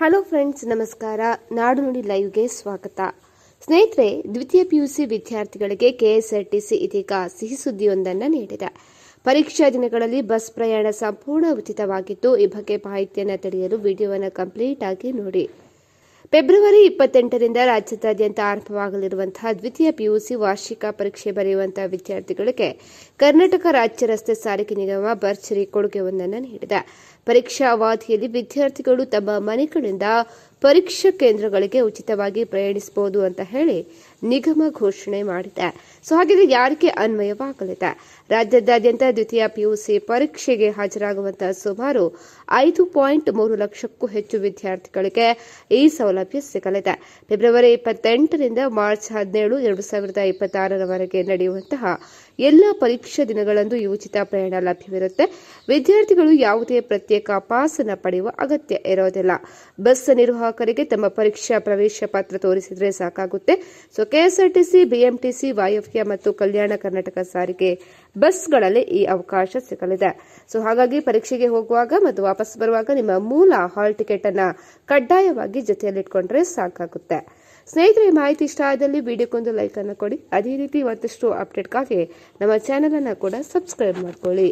Hello friends, ನಮಸ್ಕಾರ. ನಾಡು ನುಡಿ ಲೈವ್ಗೆ ಸ್ವಾಗತ. ಸ್ನೇಹಿತರೆ, ದ್ವಿತೀಯ ಪಿಯುಸಿ ವಿದ್ಯಾರ್ಥಿಗಳಿಗೆ ಕೆಎಸ್ಆರ್ಟಿಸಿ ಇದೀಗ ಸಿಹಿ ಸುದ್ದಿಯೊಂದನ್ನು ನೀಡಿದೆ. ಪರೀಕ್ಷಾ ದಿನಗಳಲ್ಲಿ ಬಸ್ ಪ್ರಯಾಣ ಸಂಪೂರ್ಣ ಉಚಿತವಾಗಿದ್ದು, ಈ ಬಗ್ಗೆ ಮಾಹಿತಿಯನ್ನು ತಿಳಿಯಲು ವಿಡಿಯೋವನ್ನು ಕಂಪ್ಲೀಟ್ ಆಗಿ ನೋಡಿ. ಫೆಬ್ರವರಿ 28ರಿಂದ ರಾಜ್ಯಾದ್ಯಂತ ಆರಂಭವಾಗಲಿರುವಂತಹ ದ್ವಿತೀಯ ಪಿಯುಸಿ ವಾರ್ಷಿಕ ಪರೀಕ್ಷೆ ಬರೆಯುವಂತಹ ವಿದ್ಯಾರ್ಥಿಗಳಿಗೆ ಕರ್ನಾಟಕ ರಾಜ್ಯ ರಸ್ತೆ ಸಾರಿಗೆ ನಿಗಮ ಭರ್ಜರಿ ಕೊಡುಗೆಯೊಂದನ್ನು ನೀಡಿದೆ. ಪರೀಕ್ಷಾ ಅವಧಿಯಲ್ಲಿ ವಿದ್ಯಾರ್ಥಿಗಳು ತಮ್ಮ ಮನೆಗಳಿಂದ ಪರೀಕ್ಷಾ ಕೇಂದ್ರಗಳಿಗೆ ಉಚಿತವಾಗಿ ಪ್ರಯಾಣಿಸಬಹುದು ಅಂತ ಹೇಳಿ ನಿಗಮ ಘೋಷಣೆ ಮಾಡಿದೆ. ಹಾಗಿದ್ರೆ ಯಾರಿಗೆ ಅನ್ವಯವಾಗಲಿದೆ? ರಾಜ್ಯಾದ್ಯಂತ ದ್ವಿತೀಯ ಪಿಯುಸಿ ಪರೀಕ್ಷೆಗೆ ಹಾಜರಾಗುವಂತಹ ಸುಮಾರು 5.3 ಲಕ್ಷಕ್ಕೂ ಹೆಚ್ಚು ವಿದ್ಯಾರ್ಥಿಗಳಿಗೆ ಈ ಸೌಲಭ್ಯ ಸಿಗಲಿದೆ. ಫೆಬ್ರವರಿ 28ರಿಂದ ಮಾರ್ಚ್ 17, 2026ರವರೆಗೆ ನಡೆಯುವಂತಹ ಎಲ್ಲಾ ಪರೀಕ್ಷಾ ದಿನಗಳಂದು ಈ ಉಚಿತ ಪ್ರಯಾಣ ಲಭ್ಯವಿರುತ್ತೆ. ವಿದ್ಯಾರ್ಥಿಗಳು ಯಾವುದೇ ಪ್ರತ್ಯೇಕ ಪಾಸ್ ಅನ್ನು ಪಡೆಯುವ ಅಗತ್ಯ ಇರೋದಿಲ್ಲ. ಬಸ್ ನಿರ್ವಾಹಕರಿಗೆ ತಮ್ಮ ಪರೀಕ್ಷಾ ಪ್ರವೇಶ ಪತ್ರ ತೋರಿಸಿದ್ರೆ ಸಾಕಾಗುತ್ತೆ. ಕೆಎಸ್ಆರ್ಟಿಸಿ, ಬಿಎಂಟಿಸಿ, ವಾಯುವ್ಯ ಮತ್ತು ಕಲ್ಯಾಣ ಕರ್ನಾಟಕ ಸಾರಿಗೆ ಬಸ್ಗಳಲ್ಲಿ ಈ ಅವಕಾಶ ಸಿಗಲಿದೆ. ಹಾಗಾಗಿ ಪರೀಕ್ಷೆಗೆ ಹೋಗುವಾಗ ಮತ್ತು ವಾಪಸ್ ಬರುವಾಗ ನಿಮ್ಮ ಮೂಲ ಹಾಲ್ ಟಿಕೆಟ್ ಅನ್ನ ಕಡ್ಡಾಯವಾಗಿ ಜೊತೆಯಲ್ಲಿಟ್ಕೊಂಡ್ರೆ ಸಾಕಾಗುತ್ತೆ. ಸ್ನೇಹಿತರೆ, ಮಾಹಿತಿ ಇಷ್ಟ ಆದಲ್ಲಿ ವಿಡಿಯೋಕ್ಕೊಂದು ಲೈಕ್ ಅನ್ನು ಕೊಡಿ. ಅದೇ ರೀತಿ ಮತ್ತಷ್ಟು ಅಪ್ಡೇಟ್ಗಾಗಿ ನಮ್ಮ ಚಾನೆಲ್ ಅನ್ನು ಕೂಡ ಸಬ್ಸ್ಕ್ರೈಬ್ ಮಾಡ್ಕೊಳ್ಳಿ.